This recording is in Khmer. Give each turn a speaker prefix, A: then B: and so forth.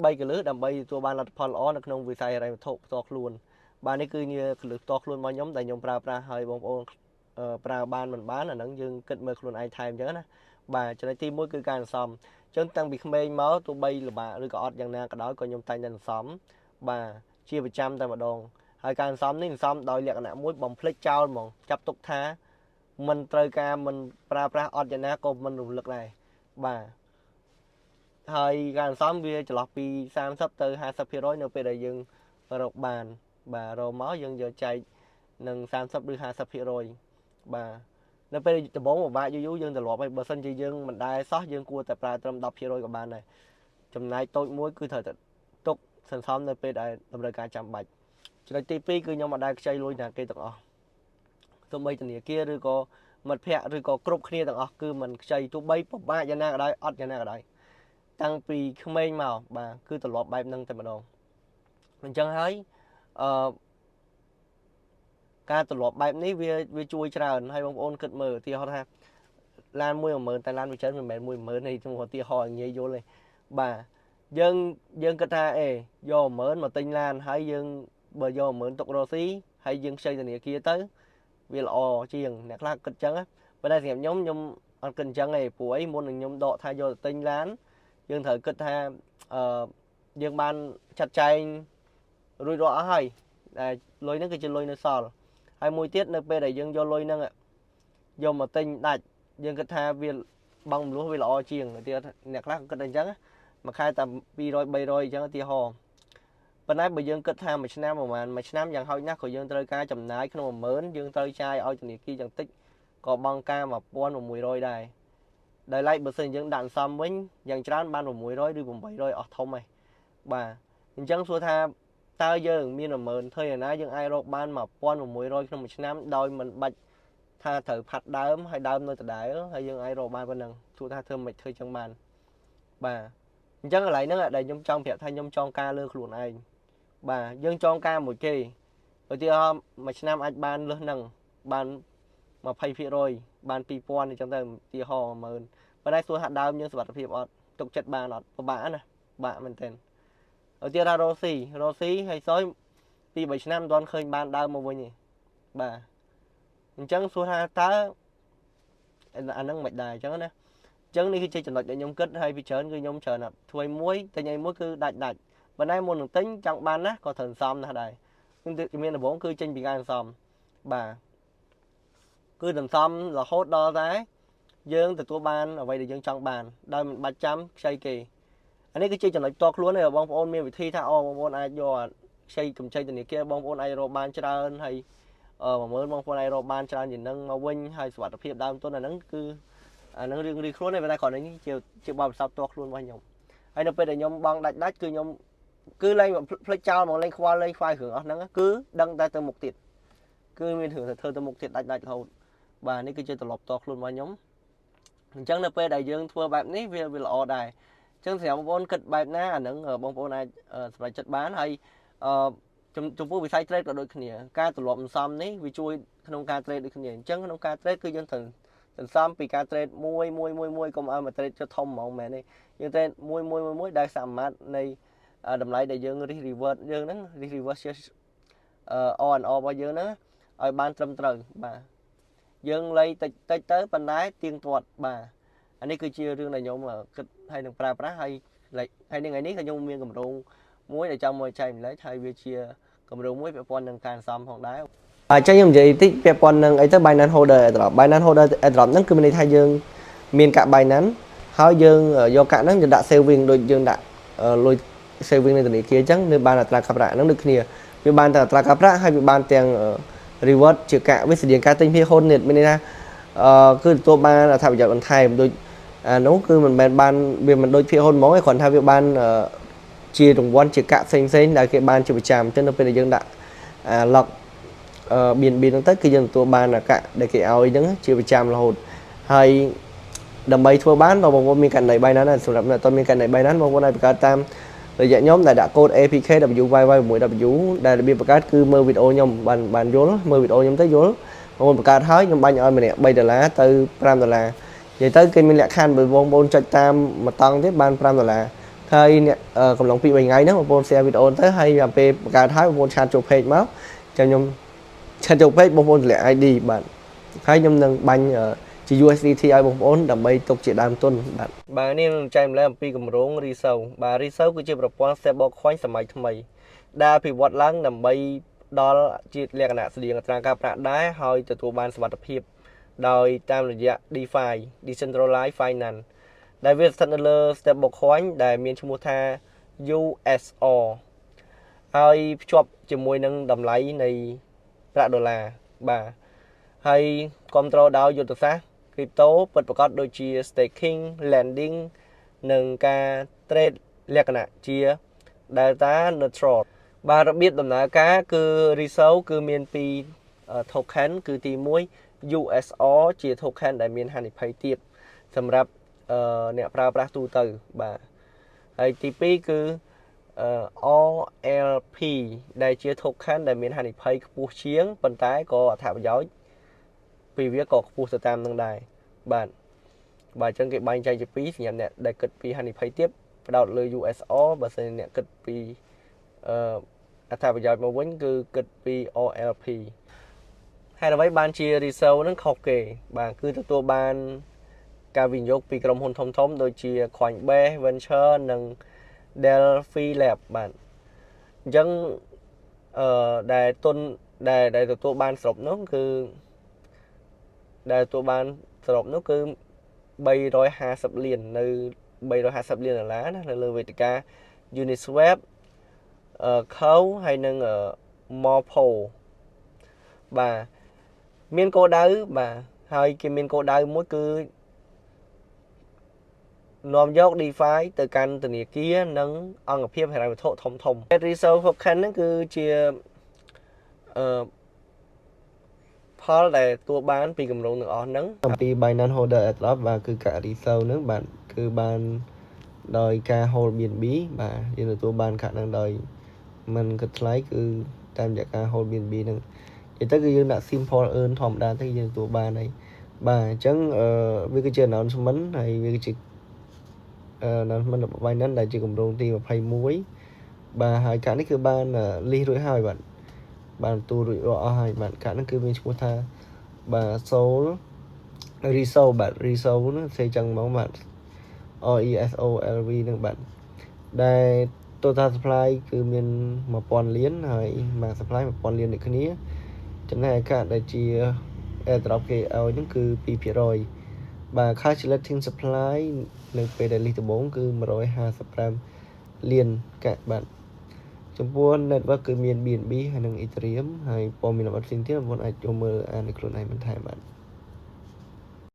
A: 3កលឹះដើម្បីទទួលបានលទ្ធផលល្អនៅក្នុងវិស័យហិរញ្ញវត្ថុផ្ទាល់ខ្លួនបាទនេះគឺជាកលឹះផ្ទាល់ខ្លួនរបស់ខ្ញុំដែលខ្ញុំប្រើប្រាស់ឲ្យបងប្អូនប្រើបានមិនបានអាហ្នឹងយើងគិតមើលខ្លួនឯងថែមអញ្ចឹងណាបាទចំណុចទី1គឺការសន្សំអញ្ចឹងតាំងពីក្មេងមកទោះបីលំបាកឬក៏អត់យ៉ាងណាក៏ដោយក៏ខ្ញុំតែងតែសន្សំបាទជាប្រចាំតែម្ដងហើយការសន្សំនេះសន្សំដោយលក្ខណៈមួយបំភ្លេចចោលហ្មងចាប់ទុកថាមិនត្រូវការមិនប្រើប្រាស់អត់យ៉ាងណាក៏មិនរំលឹកដែរបាទហើយការសន្សំវាចន្លោះពី30ទៅ50%នៅពេលដែលយើងរកបានបាទរកមកយើងយកចែកនឹង30ឬ50%បាទនៅពេលដំបូងពិបាកយូរយើងត្រឡប់ហើយបើសិនជាយើងមិនដែរសោះយើងគួរតែប្រើត្រឹម10%ក៏បានដែរចំណែកតូចមួយគឺត្រូវតែទុកសន្សំនៅពេលដែលតម្រូវការចាំបាច់ចំណុចទី2គឺខ្ញុំមិនដែលខ្ចីលុយណាគេទាំងអស់ទោះបីធនាគារឬក៏មិត្តភ័ក្តិឬក៏គ្រប់គ្នាទាំងអស់គឺមិនខ្ចីទោះបីពិបាកយ៉ាងណាក៏ដោយអត់យ៉ាងណាក៏ដោយតាំងពីក្មេងមកបាទគឺត្រឡប់បែបហ្នឹងតែម្ដងអញ្ចឹងហើយអឺការត្រឡប់បែបនេះវាជួយច្រើនហើយបងប្អូនគិតមើលឧទាហរណ៍ថាឡាន100,000តែឡានវាច្រើនមិនមែន100,000ទេខ្ញុំឧទាហរណ៍ងាយយល់ទេបាទយើងគិតថាយក100,000មកទិញឡានហើយយើងបើយក10000ទុករកស៊ីហើយយើងខ្ចីធនាគារទៅវាល្អជាងអ្នកខ្លះគិតចឹងប៉ុន្តែសម្រាប់ខ្ញុំអត់គិតអញ្ចឹងទេព្រោះអីមុននឹងខ្ញុំដកថាយកទៅទិញឡានយើងត្រូវគិតថាយើងបានចាត់ចែងរួចរាល់អស់ហើយតែលុយហ្នឹងគឺជាលុយនៅសល់ហើយមួយទៀតនៅពេលដែលយើងយកលុយហ្នឹងយកមកទិញដាច់យើងគិតថាវាបង់មលោះវាល្អជាងទៀតអ្នកខ្លះគិតអញ្ចឹងមួយខែតែ200 300អញ្ចឹងឧទាហរណ៍ប៉ុន្តែបើយើងគិតថាមួយឆ្នាំប្រហែលមួយឆ្នាំយ៉ាងហោចណាស់ក៏យើងត្រូវការចំណាយក្នុង10000យើងត្រូវចាយឲ្យធនាគារយ៉ាងតិចក៏បង់ការ1600ដែរដោយឡែកបើសិនយើងដាក់សន្សំវិញយ៉ាងច្រើនបាន600ឬ800អស់ធំហើយបាទអញ្ចឹងសួរថាតើយើងមាន10000ធ្វើយ៉ាងណាយើងអាចរកបាន1600ក្នុងមួយឆ្នាំដោយមិនបាច់ថាត្រូវផាត់ដើមហើយដើមនៅដដែលហើយយើងអាចរកបានប៉ុណ្ណឹងសួរថាធ្វើមិនធ្វើចឹងបានបាទអញ្ចឹងកន្លែងហ្នឹងដែលខ្ញុំចង់ប្រាប់ថាខ្ញុំចង់ការលើខ្លួនឯងបាទយើងចង់ការមួយគេឧទាហរណ៍មួយឆ្នាំអាចបានលើសហ្នឹងបាន20%បាន2000អញ្ចឹងទៅឧទាហរណ៍10000ប៉ុន្តែសួរថាដើមយើងសុខភាពអត់ទុកចិត្តបានអត់ពិបាកណាបាក់មែនទែនឧទាហរណ៍រ៉ូស៊ីហើយសោយពី3ឆ្នាំមិនទាន់ឃើញបានដើមមកវិញទេបាទអញ្ចឹងសួរថាតើអាហ្នឹងមិនដែរអញ្ចឹងណាអញ្ចឹងនេះគឺជាចំណុចដែលខ្ញុំគិតហើយពីច្រើនគឺខ្ញុំច្រើនធ្វើមួយទិញឲ្យមួយគឺដាច់ប៉ុន្តែមុននឹងទិញចង់បានណាក៏ត្រូវសន្សំណាស់ដែរខ្ញុំមានដំបូងគឺចេញពីការសន្សំបាទគឺសន្សំរហូតដល់តែយើងទទួលបានអ្វីដែលយើងចង់បានដោយមិនបាច់ចាំខ្ចីគេអានេះគឺជាចំណុចផ្ទាល់ខ្លួនទេបងប្អូនមានវិធីថាបងប្អូនអាចយកខ្ចីកម្ចីធនាគារបងប្អូនអាចរកបានច្រើនហើយ10000បងប្អូនអាចរកបានច្រើនជាងនឹងមកវិញហើយសុខភាពដើមទុនអាហ្នឹងគឺអាហ្នឹងរៀងខ្លួនទេប៉ុន្តែគ្រាន់តែនេះជាបទពិសោធន៍ផ្ទាល់ខ្លួនរបស់ខ្ញុំហើយនៅពេលដែលខ្ញុំបងដាច់គឺខ្ញុំគឺលែងភ្លេចចោលហ្មងលែងខ្វល់គ្រឿងអស់ហ្នឹងគឺដឹងតែទៅមុខទៀតគឺមានរឿងធ្វើទៅមុខទៀតដាច់រហូតបាទនេះគឺជាទម្លាប់ផ្ទាល់ខ្លួនរបស់ខ្ញុំអញ្ចឹងនៅពេលដែលយើងធ្វើបែបនេះវាល្អដែរអញ្ចឹងសម្រាប់បងប្អូនគិតបែបណាអាហ្នឹងបងប្អូនអាចសម្រេចចិត្តបានហើយចំពោះវិស័យ trade ក៏ដូចគ្នាការទម្លាប់សន្សំនេះវាជួយក្នុងការ trade ដូចគ្នាអញ្ចឹងក្នុងការ trade គឺយើងត្រូវសន្សំពីការ trade មួយកុំឲ្យមក trade ចុះធំហ្មងមែនទេយើង trade មួយដែលសមាមាត្រនៃតម្លៃដែលយើង risk reward យើងហ្នឹង risk reward on and off របស់យើងហ្នឹងឲ្យបានត្រឹមត្រូវបាទយើងលៃតិចទៅប៉ុន្តែទៀងទាត់បាទអានេះគឺជារឿងដែលខ្ញុំគិតហើយនឹងប្រើប្រាស់ហើយថ្ងៃនេះក៏ខ្ញុំមានកម្រងមួយដែលចង់មកចែកម្លែកហើយវាជាកម្រងមួយពាក់ព័ន្ធនឹងការសន្សំផងដែរអញ្ចឹងខ្ញុំនិយាយតិចពាក់ព័ន្ធនឹងអីទៅ Binance Holder Airdrop Binance Holder Airdrop ហ្នឹងគឺមានន័យថាយើងមានកាក់ Binance ហើយយើងយកកាក់ហ្នឹងយើងដាក់ saving ដូចយើងដាក់លុយ saving នៅធនាគារអញ្ចឹងនៅបានអត្រាការប្រាក់ហ្នឹងដូចគ្នាវាបានតែអត្រាការប្រាក់ហើយវាបានទាំង reward ជាកាក់វាស្តៀងការទិញភាគហ៊ុននេះមានន័យថាគឺទទួលបានអត្ថប្រយោជន៍បន្ថែមដូចអានោះគឺមិនមែនបានវាមិនដូចភាគហ៊ុនហ្មងឯងគ្រាន់ថាវាបានជារង្វាន់ជាកាក់ផ្សេងដែលគេបានជាប្រចាំអញ្ចឹងនៅពេលដែលយើងដាក់lock BNB ហ្នឹងទៅគឺយើងទទួលបានកាក់ដែលគេឲ្យហ្នឹងជាប្រចាំរហូតហើយដើម្បីធ្វើបានបងប្អូនមានករណី Binance សម្រាប់អ្នកតើមានករណី Binance បងប្អូនអាចបង្កើតតាមរយៈខ្ញុំដែលដាក់កូដ APKWYY6W ដែលរបៀបបង្កើតគឺមើលវីដេអូខ្ញុំបានយល់មើលវីដេអូខ្ញុំទៅយល់បងប្អូនបង្កើតហើយខ្ញុំបាញ់ឲ្យម្នាក់$3ទៅ$5និយាយទៅគេមានលក្ខខណ្ឌបើបងប្អូនចុចតាមមួយតង់ទៀតបាន$5 ហើយអ្នកកំឡុងពី3ថ្ងៃហ្នឹងបងប្អូន share វីដេអូទៅហើយដល់ពេលបង្កើតហើយបងប្អូនឆាតចូល page មកចាំខ្ញុំឆាតចូល page បងប្អូនតម្លាក់ ID បាទហើយខ្ញុំនឹងបាញ់ជា USDT ឲ្យបងប្អូនដើម្បីទុកជាដើមទុនបាទនេះនឹងចែកម្លែកអំពីគម្រោង Riso បាទ Riso គឺជាប្រព័ន្ធ stable coin សម័យថ្មីដែលអភិវឌ្ឍឡើងដើម្បីដល់ជាលក្ខណៈស្តៀងអត្រាការប្រាក់ដែរហើយទទួលបានសុវត្ថិភាពដោយតាមរយៈ DeFi Decentralized Finance ដែលវាស្ថិតនៅលើ stable coin ដែលមានឈ្មោះថា USR ហើយភ្ជាប់ជាមួយនឹងតម្លៃនៃប្រាក់ដុល្លារបាទហើយគ្រប់គ្រងដោយយុទ្ធសាស្ត្រ crypto ពិតប្រាកដដូចជា staking lending និងការ trade លក្ខណៈជា data neutral បាទរបៀបដំណើរការគឺ Riso គឺមានពីរ token គឺទី1 USR ជា token ដែលមានហានិភ័យទាបសម្រាប់អ្នកប្រើប្រាស់ទូទៅបាទហើយទី2គឺ RLP ដែលជា token ដែលមានហានិភ័យខ្ពស់ជាងប៉ុន្តែក៏អត្ថប្រយោជន៍ពីវាក៏ខ្ពស់ទៅតាមនឹងដែរបាទអញ្ចឹងគេបែងចែកជាពីរសម្រាប់អ្នកដែលគិតពីហានិភ័យទាបផ្ដោតលើ USR បើសិនអ្នកគិតពីអត្ថប្រយោជន៍មកវិញគឺគិតពី RLP ហើយអ្វីបានជា Riso ហ្នឹងខុសគេបាទគឺទទួលបានការវិនិយោគពីក្រុមហ៊ុនធំៗដូចជា Coinbase Venture និង Delphi Lab បាទអញ្ចឹងដែលទុនដែលទទួលបានសរុបនោះគឺ350លាននៅ350លានដុល្លារណានៅលើវេទិកា Uniswap Cow ហើយនិង Morpho បាទមានគោលដៅបាទហើយគេមានគោលដៅមួយគឺនាំយក DeFi ទៅកាន់ធនាគារនិងអង្គភាពហិរញ្ញវត្ថុធំ Riso token ហ្នឹងគឺជាផលដែលទទួលបានពីគម្រោងទាំងអស់ហ្នឹងអំពី Binance Holder Airdrop បាទគឺកាក់ Riso ហ្នឹងបាទគឺបានដោយការ hold BNB បាទយើងទទួលបានកាក់ហ្នឹងដោយមិនគិតថ្លៃគឺតាមរយៈការ hold BNB ហ្នឹងនិយាយទៅគឺយើងដាក់ simple earn ធម្មតាទៅយើងទទួលបានហើយបាទអញ្ចឹងវាគឺជា announcement ហើយវាគឺជាannouncement របស់ Binance ដែលជាគម្រោងទី21បាទហើយកាក់នេះគឺបាន list រួចហើយបាទបានទូរួចរាល់អស់ហើយបាទកាក់ហ្នឹងគឺមានឈ្មោះថាបាទ Soul Riso បាទ Riso ហ្នឹងសេចឹងហ្មងបាទ RESOLV ហ្នឹងបាទដែល total supply គឺមាន 1000 លានហើយ max supply 1000 លានដូចគ្នាចំណែកកាក់ដែលជា airdrop គេឲ្យហ្នឹងគឺ 2% បាទ calculating supply នៅពេលដែល list ដំបូងគឺ155លានកាក់បាទចំពោះ network គឺមាន BNB ហើយនិង Ethereum ហើយព័ត៌មានលម្អិតផ្សេងទៀតបងប្អូនអាចចូលមើលអាននៅខ្លួនឯងបន្ថែមបាទ